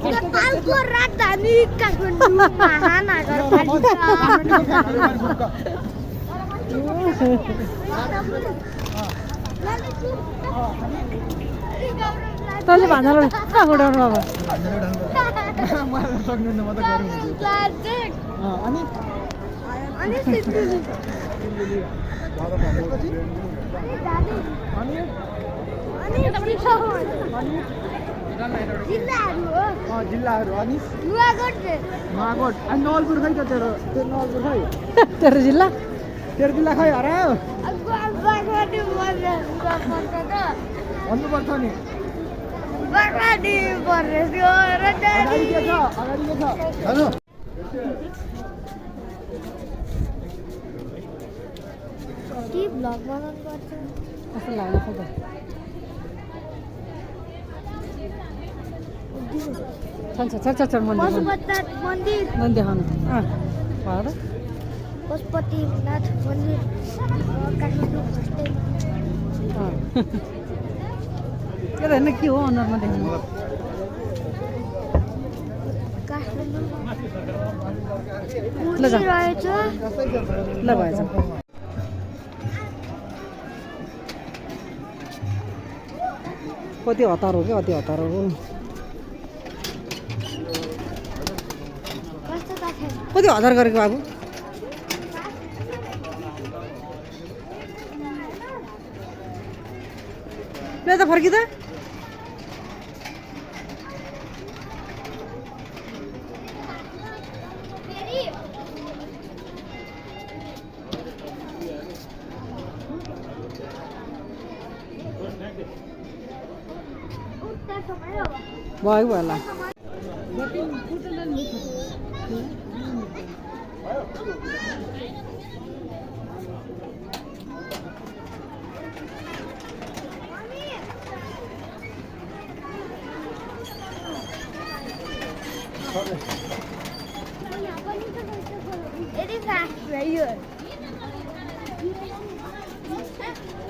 नेपालको राजधानी काठमाडौँ महानगरपालिका तैँले भान्जाले उडाउनु अब जिल्लाहरू अनि नुवाकोट अनि नवलपुर खै त तेरो नवलपुर खै तेरो जिल्ला खै हरायो भन्नुपर्छ नि अगाडि के छ भ्लग बनाउनु पर्छ कस्तो लाग्यो फोटो छ मन्दिर पशुपतिनाथ मन्दिर देखाउनु भयो पशुपतिनाथ मन्दिर काठमाडौँ के हेर्न के हो अनुहारमा देख्नु ल भएछ कति हतार हो क्या अति हतार हो कति हजार गरेको बाबु ल त फर्कि त भयो होला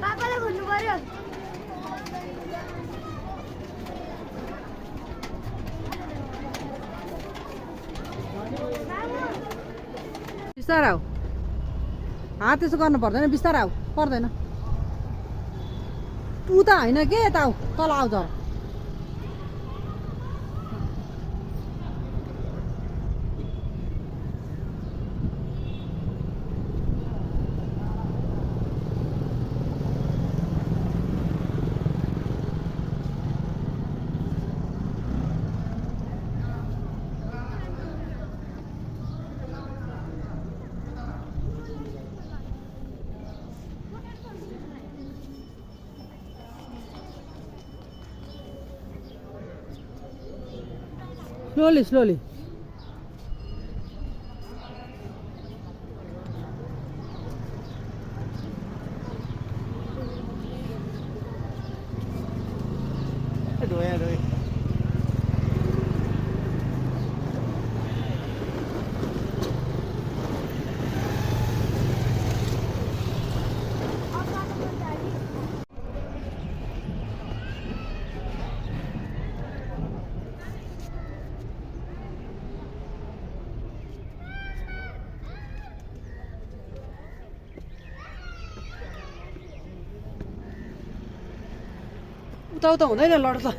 पापालाई भन्नु पर्यो बिस्तारै आऊ हात त्यसो गर्नु पर्दैन बिस्तारै आऊ पर्दैन उता होइन के यता आऊ तल आऊ जरा slowly उता हुँदैन लड त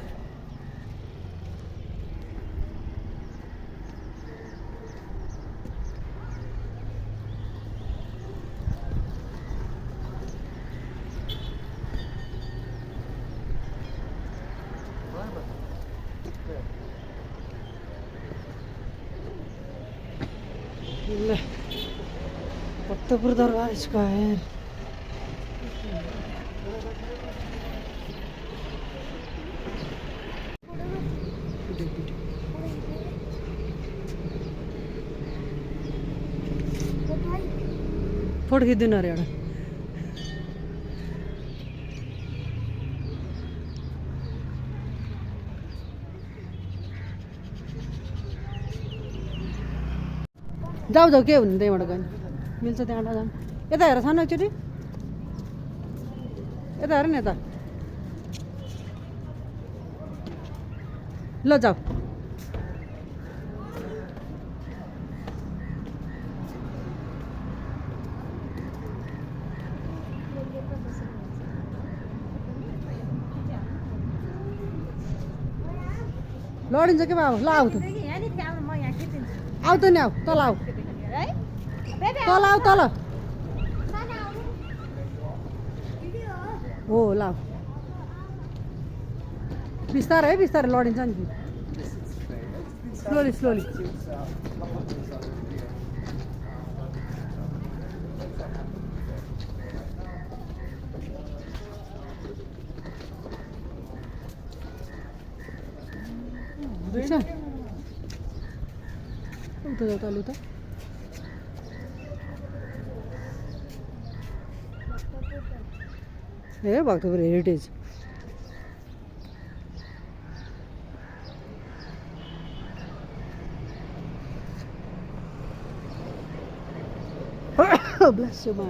फतेहपुर दरबार स्क्वायर फोटो खिच्दिनु अरे एउटा जाऊ जाऊ के हुनु त्यहीँबाट गयो नि मिल्छ त्यहाँबाट जाऊँ यता हेर सानो एकचोटि यता हेर नि यता ल जाऊ लडिन्छ के बाबु ल आऊ त आऊ त नि आऊ तल आऊ तल आऊ तल हो ल आऊ बिस्तारै है बिस्तारै लडिन्छ नि स्लोली स्लोली देख्छ उता जाऊ तल उता ए Bhaktapur heritage bless you my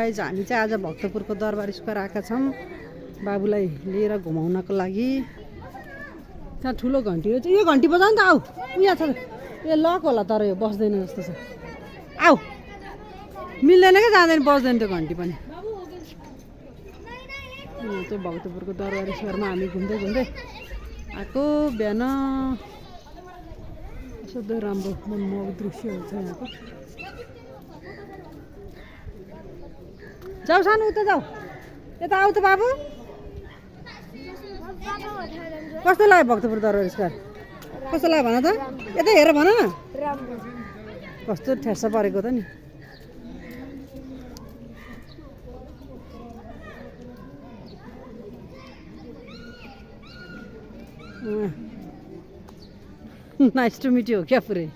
guys हामी चाहिँ आज भक्तपुरको दरबार स्क्वायर आएका छौँ बाबुलाई लिएर घुमाउनको लागि त्यहाँ ठुलो घन्टी रहेछ यो घन्टी बजाऊ नि त आऊ यहाँ छ यो लक होला तर यो बस्दैन जस्तो छ आऊ मिल्दैन क्या जाँदैन बस्दैन त्यो घन्टी पनि यो चाहिँ भक्तपुरको दरबार स्क्वायरमा हामी घुम्दै घुम्दै आएको बिहान सधैँ राम्रो मनमोहक दृश्यहरू छ यहाँको जाऊ सानो उता जाऊ यता आऊ त बाबु कस्तो लाग्यो भक्तपुर दरबार स्क्वायर कस्तो लाग्यो भन त यता हेर भन न कस्तो ठेस्सा परेको त नि नाइस टु मिट यु क्या पुरै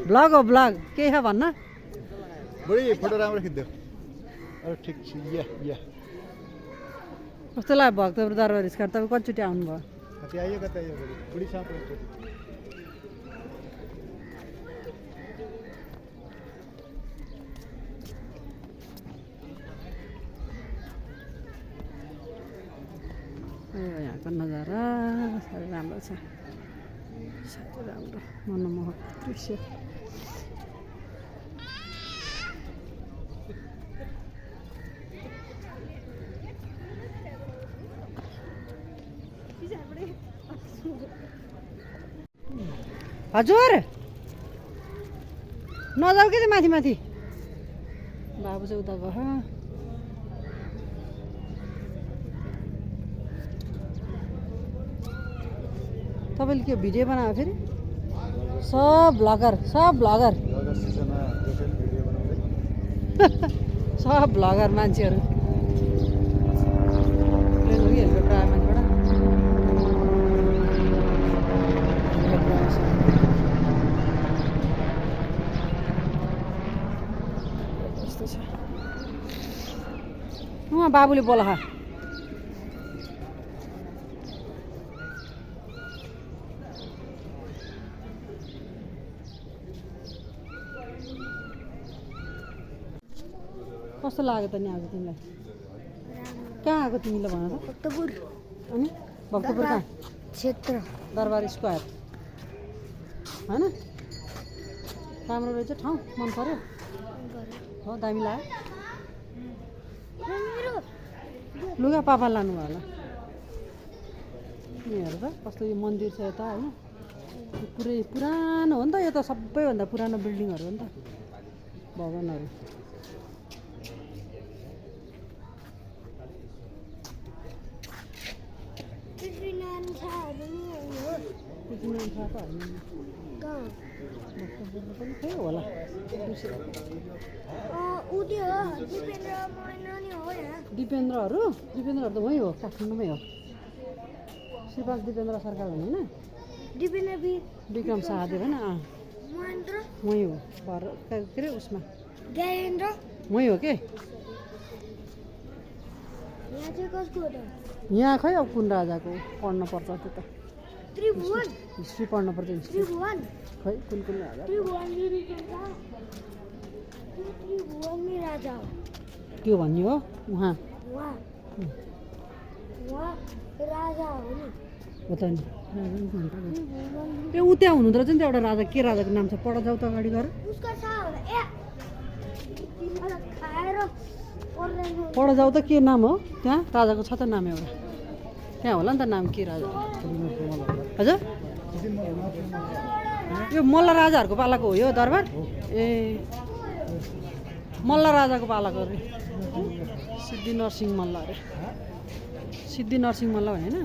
ब्लग हो ब्लग के छ भन्न बढी फोटो राम्रो खिच्दियो अरे ठिक छ या कस्तो लाग्यो भक्तपुर दरबार स्क्वायर तपाईँ कतिचोटि आउनुभयो कति आइयो बुढी साथ यहाँको नजारा साह्रै राम्रो छ साह्रै राम्रो मनमोहक दृश्य हजुर नजाऊ के माथि माथि बाबु चाहिँ उता गयो तपाईँले के भिडियो बनायो फेरि सब भ्लगर सब भ्लगर मान्छेहरू उहाँ बाबुले बोला कस्तो लाग्यो त नि आज तिमीलाई कहाँ आएको तिमीले भन त भक्तपुर अनि भक्तपुर कहाँ क्षेत्र दरबार स्क्वायर होइन राम्रो रहेछ ठाउँ मन पर्यो हो दामी लाग्यो लुगा पापा लानु भयो होला हेर त कस्तो यो मन्दिर छ यता होइन पुरै पुरानो हो नि त यो त सबैभन्दा पुरानो बिल्डिङहरू हो नि त भवनहरू पनि खै होला दिपेन्द्रहरू त वहीँ हो काठमाडौँमै हो श्रीपाद दिपेन्द्र सरकार भन्ने होइन विक्रम शाहदेव होइन महेन्द्र वहीँ हो भर के अरे उसमा ज्ञानेन्द्र वहीँ हो के यहाँ चाहिँ कसको हो त यहाँ खै अब कुन राजाको पढ्नु पर्छ त्यो त त्रिभुवन हिस्ट्री पढ्नु पर्छ हिस्ट्री त्रिभुवन खै कुन कुन राजा त्रिभुवनले त्रिभुवनले राजा हो त्यो भन्ने हो उहाँ उहाँ उहाँ राजा हो नि हो त नि त्रिभुवन ए ऊ त्यहाँ हुनुहुँदो रहेछ नि त एउटा राजा के राजाको नाम छ पढ जाऊ त अगाडि गएर उसको छ होला ए तिमीलाई खाएर पर्दैन पढ जाऊ त के नाम हो त्यहाँ राजाको छ त नाम एउटा त्यहाँ होला नि त नाम के राजा हजुर यो मल्ल राजाहरूको पालाको हो यो दरबार ए मल्ल राजाको पालाको अरे सिद्धि नरसिंह मल्ल अरे सिद्धि नरसिंह मल्ल होइन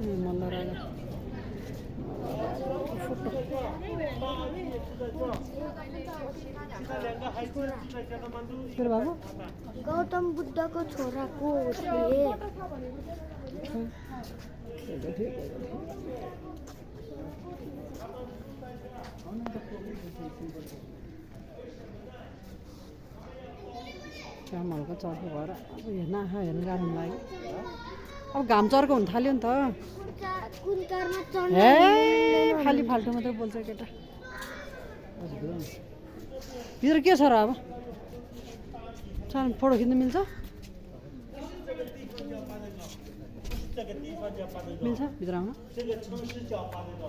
ए मल्ल राजा तेरो बाबु गौतम बुद्धको छोरा को थिए चामलको चर्को भएर अब हेर्न आँखा हेर्नु गाह्रो लाग्यो अब घाम चर्को हुन थाल्यो नि त कुन कारमा हे खालि फाल्टो मात्रै बोल्छ केटा भित्र के छ र अब सानो फोटो खिच्नु मिल्छ मिल्छ भित्र आउन 这个城市叫八德岛，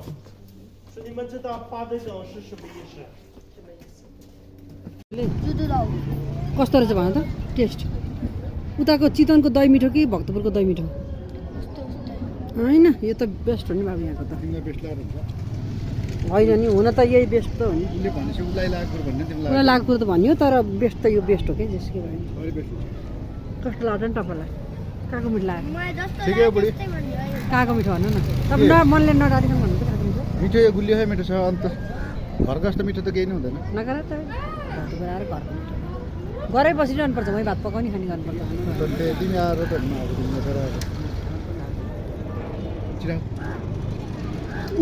是你们知道八德岛是什么意思？ जुदुलाउ कस्तो रहेछ भन त टेस्ट उताको चितवनको दही मिठो कि भक्तपुरको दही मिठो होइन यो त बेस्ट हो नि बाबु यहाँको त होइन नि हुन त यही बेस्ट त हो नि उसलाई लागेको कुरो त भन्यो तर बेस्ट त यो बेस्ट हो कि जेसुकै भयो कस्तो लाग्छ नि तपाईँलाई कहाँको मिठो लाग्यो मलाई जस्तो लाग्यो त्यस्तै भन्यो अहिले। कहाँको मिठो भन्नु न तपाईँ मनले नडारिकन भन्नु त कहाँको मिठो मिठो यो गुलियो है मिठो छ अन्त घरको जस्तो मिठो त केही नै हुँदैन नगर त भक्तपुर आएर घरको मिठो घरै बसिरहनुपर्छ मै भात पकाउने खाने गर्नुपर्छ तिमी आएर त अब तिमीले छोरा चिरा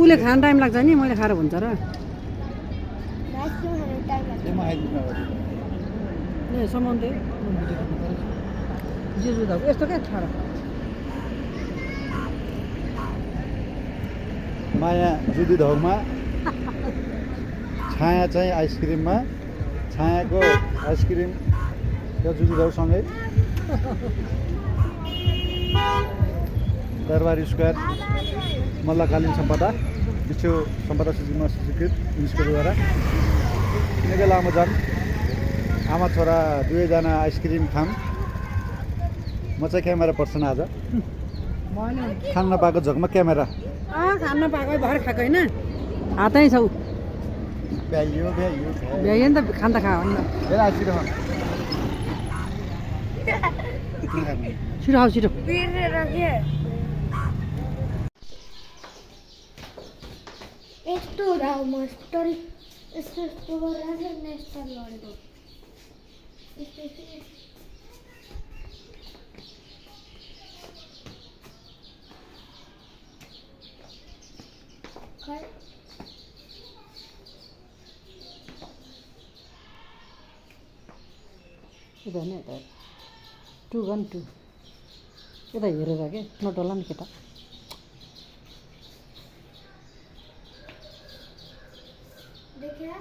उसले खान टाइम लाग्छ नि मैले खाएर हुन्छ र राइस खाने टाइम लाग्छ। त्यहीमा आइदिनु अब ए सम्बन्ध जे जुदा यस्तो क्या ठाडो माया जुदी धाउमा छाया चाहिँ आइसक्रिममा छायाको आइसक्रिम र जुदी धाउसँगै दरबारी स्क्वायर मल्लकालीन सम्पदा विश्व सम्पदा सूचीमा सूचीकृत युनेस्कोद्वारा निकै लामो जाम आमा छोरा दुवैजना आइसक्रिम खाम म चाहिँ क्यामेरा पर्सन आज मैले खान नपाएको झोकमा क्यामेरा खान नपाएको भएर खाएको होइन हातै छौ भ्याइयो भ्याइयो नि त खान त खा हो नि त आइसक्रिम छिटो आऊ छिटो बिर्सेर के यस्तो राउ मस्टरी यस्तो यस्तो गरेर चाहिँ नेस्टर लडेको यस्तो यस्तो खै यता होइन यता टु गन टु यता हेरेर के नटोला नि केटा देखिया